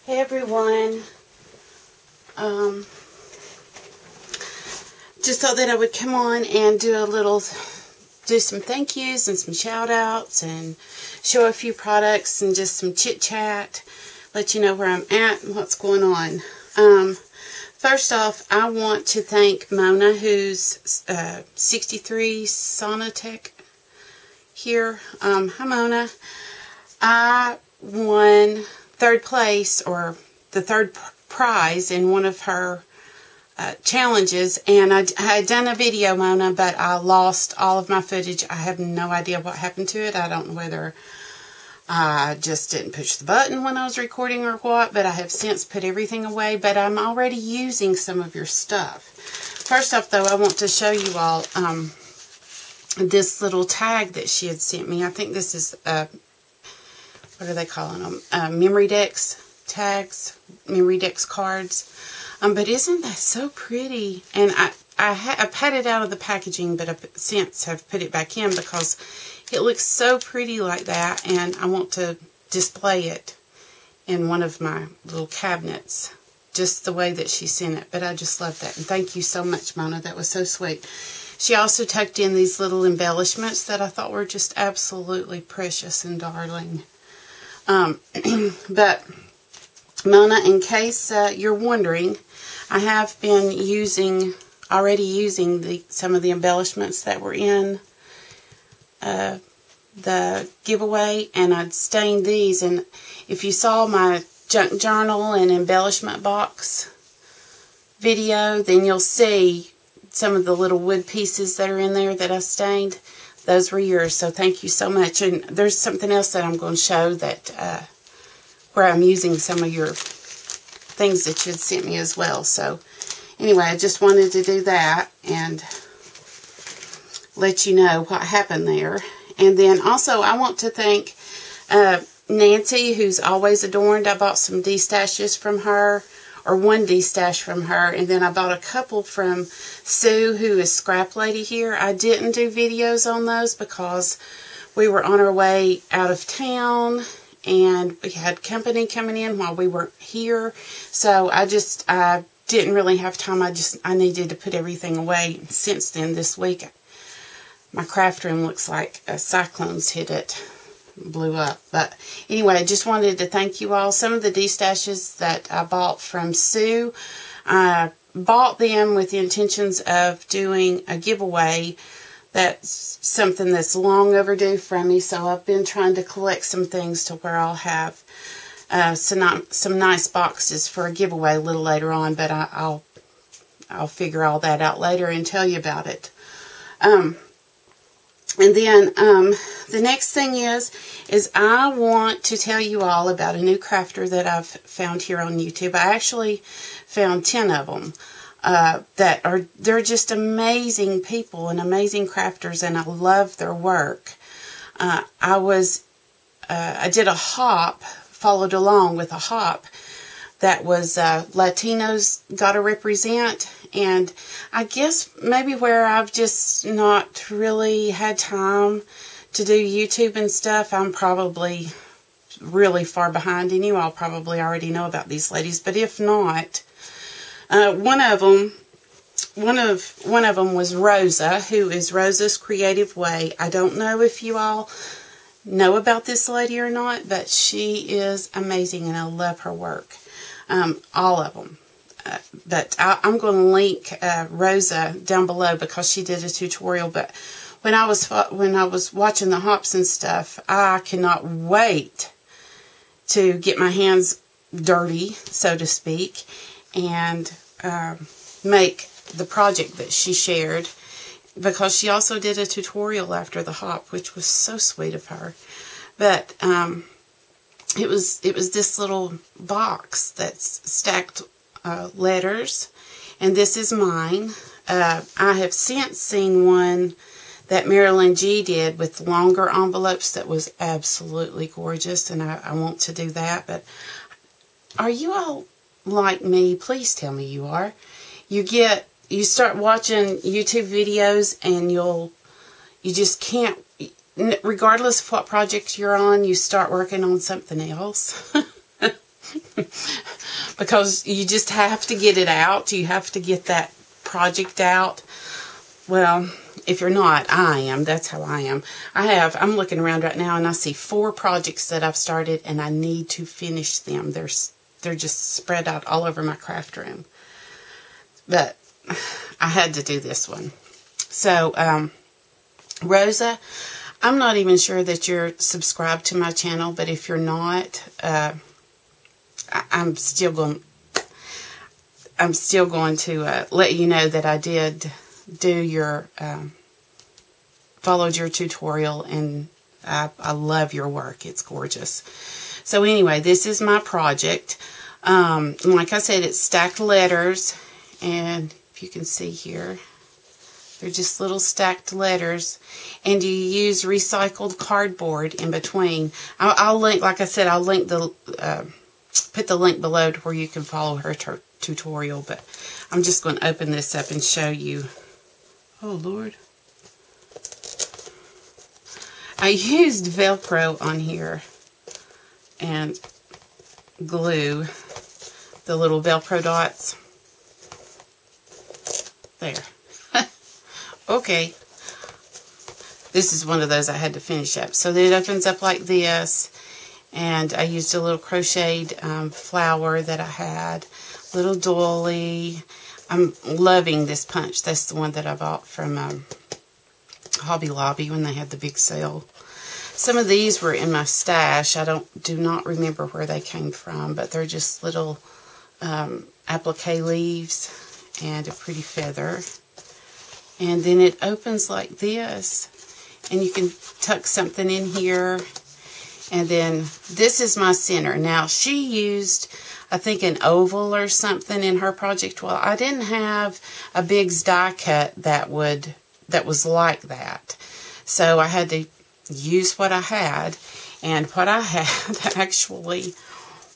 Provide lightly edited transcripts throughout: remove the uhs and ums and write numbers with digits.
Hey everyone, just thought that I would come on and do some thank yous and some shout outs and show a few products and just some chit chat, let you know where I'm at and what's going on. First off, I want to thank Mona, who's 63 Sonotech here. Hi Mona. I won third place, or the third prize in one of her challenges, and I had done a video, Mona, but I lost all of my footage. I have no idea what happened to it. I don't know whether I just didn't push the button when I was recording or what, but I have since put everything away, but I'm already using some of your stuff. First off, though, I want to show you all this little tag that she had sent me. I think this is what are they calling them? Memory decks tags, memory decks cards. But isn't that so pretty? And I've had it out of the packaging, but I've since have put it back in because it looks so pretty like that, and I want to display it in one of my little cabinets, just the way that she sent it. But I just love that, and thank you so much, Mona. That was so sweet. She also tucked in these little embellishments that I thought were just absolutely precious and darling. But Mona, in case you're wondering, I have been already using some of the embellishments that were in the giveaway, and I'd stained these. And if you saw my junk journal and embellishment box video, then you'll see some of the little wood pieces that are in there that I stained. Those were yours, so thank you so much. And there's something else that I'm going to show that where I'm using some of your things that you had sent me as well. So anyway, I just wanted to do that and let you know what happened there. And then also I want to thank Nancy, who's always adorned. I bought some D-stashes from her, or one D-stash from her, and then I bought a couple from Sue, who is Scrap Lady here. I didn't do videos on those because we were on our way out of town, and we had company coming in while we weren't here, so I didn't really have time. I needed to put everything away. Since then, this week, my craft room looks like a cyclone's hit it. Blew up. But anyway, I just wanted to thank you all. Some of the D-stashes that I bought from Sue, I bought them with the intentions of doing a giveaway. That's something that's long overdue from me, so I've been trying to collect some things to where I'll have some nice boxes for a giveaway a little later on, but I'll figure all that out later and tell you about it. And then the next thing is I want to tell you all about a new crafter that I've found here on YouTube. I actually found 10 of them they're just amazing people and amazing crafters, and I love their work. I did a hop, followed along with a hop that was Latinos Gotta Represent, and I guess maybe where I've just not really had time to do YouTube and stuff, I'm probably really far behind, and you all probably already know about these ladies. But if not, one of them was Rosa, who is Rosa's Creative Way. I don't know if you all know about this lady or not, but she is amazing, and I love her work. All of them. But I'm going to link Rosa down below because she did a tutorial. But when I was watching the hops and stuff, I cannot wait to get my hands dirty, so to speak, and make the project that she shared, because she also did a tutorial after the hop, which was so sweet of her. But it was this little box that's stacked letters, and this is mine. I have since seen one that Marilyn G did with longer envelopes that was absolutely gorgeous, and I want to do that. But are you all like me? Please tell me you are. You start watching YouTube videos, and you just can't, regardless of what project you're on, you start working on something else. because you just have to get it out. You have to get that project out. Well, if you're not, I am. That's how I am. I'm looking around right now and I see 4 projects that I've started and I need to finish them. They're just spread out all over my craft room. But I had to do this one. So, Rosa, I'm not even sure that you're subscribed to my channel, but if you're not, I'm still going to let you know that I did do your followed your tutorial, and I love your work. It's gorgeous. So anyway, this is my project. Like I said, it's stacked letters, and if you can see here, they're just little stacked letters, and you use recycled cardboard in between. I'll link, like I said, I'll link the put the link below to where you can follow her tutorial, but I'm just going to open this up and show you. Oh Lord. I used Velcro on here and glue, the little Velcro dots. There. Okay. This is one of those I had to finish up. So then it opens up like this, and I used a little crocheted flower that I had, little doily. I'm loving this punch. That's the one that I bought from Hobby Lobby when they had the big sale. Some of these were in my stash. I do not remember where they came from, but they're just little applique leaves and a pretty feather. And then it opens like this, and you can tuck something in here. And then this is my center. Now, she used, I think, an oval or something in her project. Well, I didn't have a Big's die cut that was like that. So I had to use what I had. And what I had actually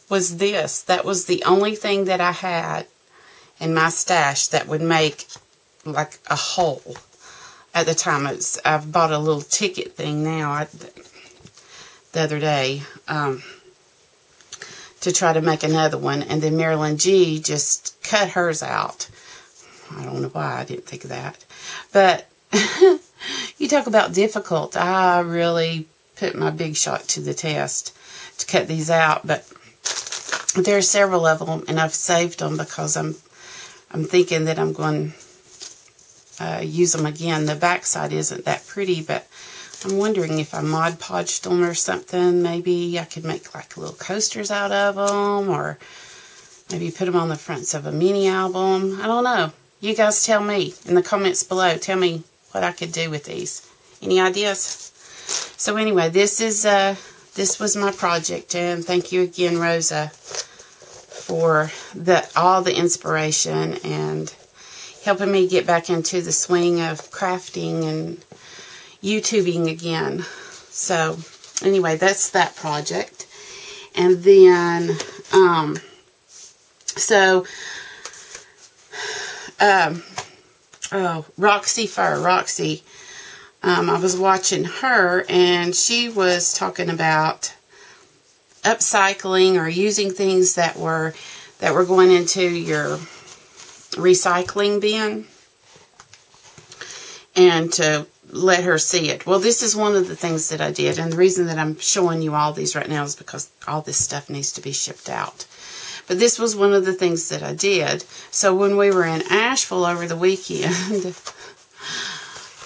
was this. That was the only thing that I had in my stash that would make like a hole at the time. I've bought a little ticket thing now the other day to try to make another one, and then Marilyn G just cut hers out. I don't know why I didn't think of that, but you talk about difficult. I really put my big shot to the test to cut these out, but there are several of them, and I've saved them because I'm thinking that I'm going to use them again. The back side isn't that pretty, but I'm wondering if I Mod Podged them or something. Maybe I could make like little coasters out of them, or maybe put them on the fronts of a mini album. I don't know. You guys tell me in the comments below. Tell me what I could do with these. Any ideas? So anyway, this was my project, and thank you again, Rosa, for all the inspiration and helping me get back into the swing of crafting and YouTubing again. So anyway, that's that project. And then Roxy Fur. Roxy, I was watching her, and she was talking about upcycling or using things that were going into your recycling bin, and to let her see it. Well, this is one of the things that I did, and the reason that I'm showing you all these right now is because all this stuff needs to be shipped out. But this was one of the things that I did. So when we were in Asheville over the weekend,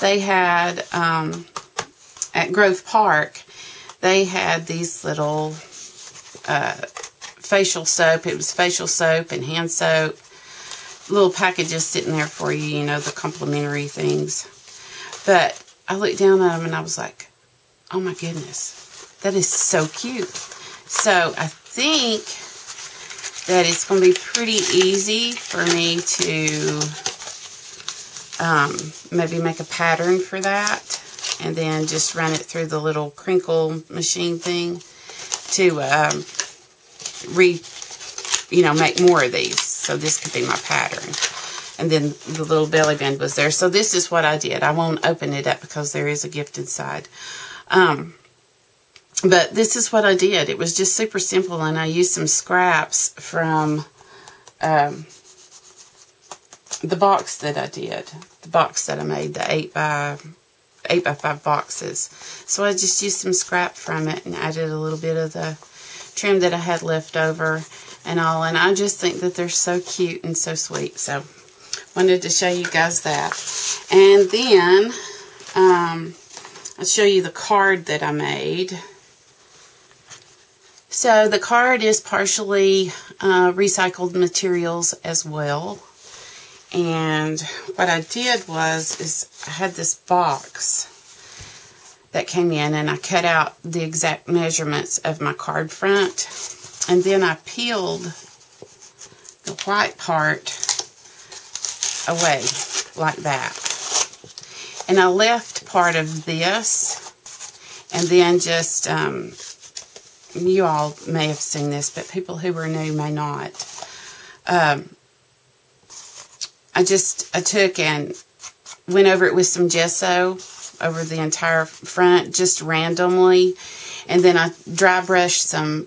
they had, at Grove Park, they had these little facial soap. It was facial soap and hand soap. Little packages sitting there for you, you know, the complimentary things. But I looked down at them and I was like, oh my goodness, that is so cute. So I think that it's going to be pretty easy for me to maybe make a pattern for that, and then just run it through the little crinkle machine thing to make more of these. So this could be my pattern. And then the little belly band was there. So this is what I did. I won't open it up because there is a gift inside. But this is what I did. It was just super simple, and I used some scraps from the box that I did, the box that I made, the 8 by 5 boxes. So I just used some scrap from it and added a little bit of the trim that I had left over and all. And I just think that they're so cute and so sweet. So wanted to show you guys that. And then I'll show you the card that I made. So the card is partially recycled materials as well. And what I did was I had this box that came in, and I cut out the exact measurements of my card front, and then I peeled the white part away like that. And I left part of this, and then just, you all may have seen this, but people who are new may not. I took and went over it with some gesso over the entire front, just randomly. And then I dry brushed some,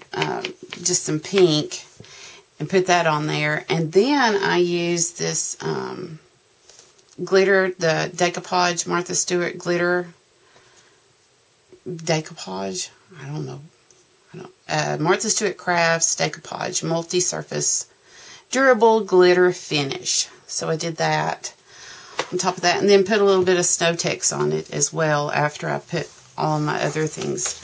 just some pink and put that on there. And then I used this glitter, the decoupage, Martha Stewart glitter. Decoupage? I don't know. Martha Stewart Crafts decoupage, multi-surface, durable glitter finish. So I did that on top of that, and then put a little bit of Snow Tex on it as well after I put all of my other things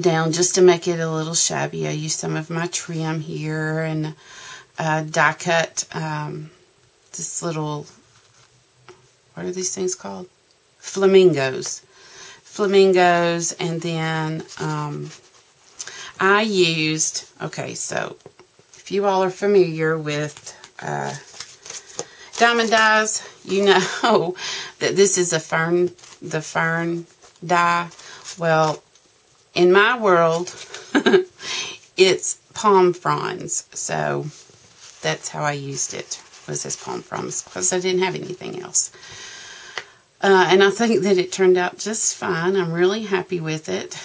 down, just to make it a little shabby. I used some of my trim here and die cut this little, what are these things called? Flamingos. And then I used, okay, so if you all are familiar with diamond dies, you know that this is the fern die. Well, in my world, it's palm fronds. So that's how I used it, was as palm fronds, because I didn't have anything else. And I think that it turned out just fine. I'm really happy with it.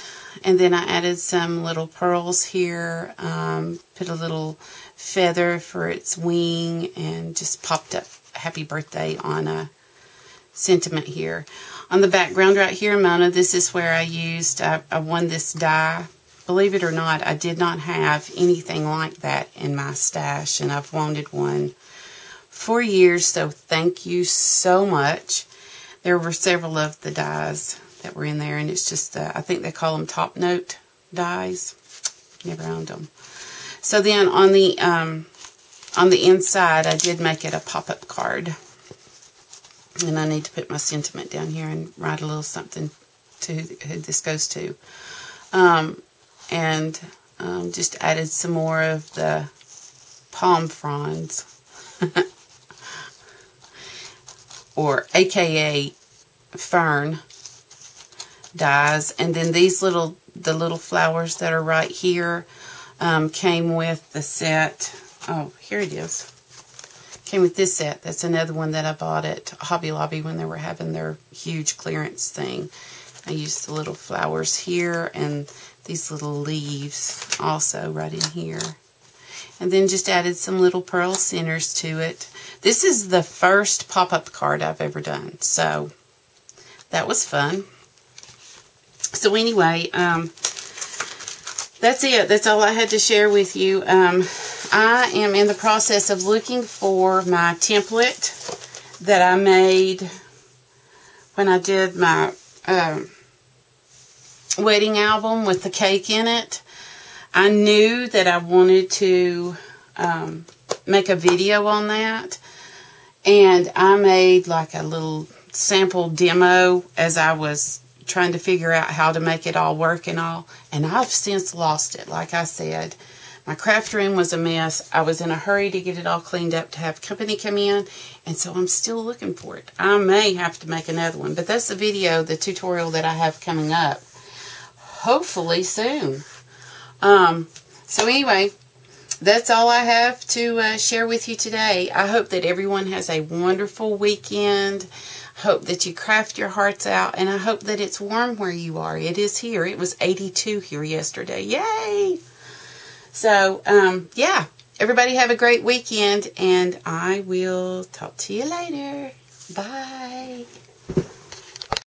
And then I added some little pearls here, put a little feather for its wing, and just popped up happy birthday on a sentiment here. On the background right here, Mona, this is where I used, I won this die. Believe it or not, I did not have anything like that in my stash, and I've wanted one for years, so thank you so much. There were several of the dies that were in there, and it's just, I think they call them top note dies. Never owned them. So then on the inside, I did make it a pop-up card. And I need to put my sentiment down here and write a little something to who this goes to. Just added some more of the palm fronds. Or AKA fern dies. And then these the little flowers that are right here came with the set. Oh, here it is. Came with this set. That's another one that I bought at Hobby Lobby when they were having their huge clearance thing. I used the little flowers here and these little leaves also right in here. And then just added some little pearl centers to it. This is the first pop-up card I've ever done, so that was fun. So anyway, that's it. That's all I had to share with you. I am in the process of looking for my template that I made when I did my wedding album with the cake in it. I knew that I wanted to make a video on that, and I made like a little sample demo as I was trying to figure out how to make it all work and all, and I've since lost it. Like I said, my craft room was a mess. I was in a hurry to get it all cleaned up to have company come in, and so I'm still looking for it. I may have to make another one, but that's the video, the tutorial that I have coming up, hopefully soon. So anyway, that's all I have to share with you today. I hope that everyone has a wonderful weekend. Hope that you craft your hearts out, and I hope that it's warm where you are. It is here. It was 82 here yesterday. Yay! So, yeah, everybody have a great weekend, and I will talk to you later. Bye.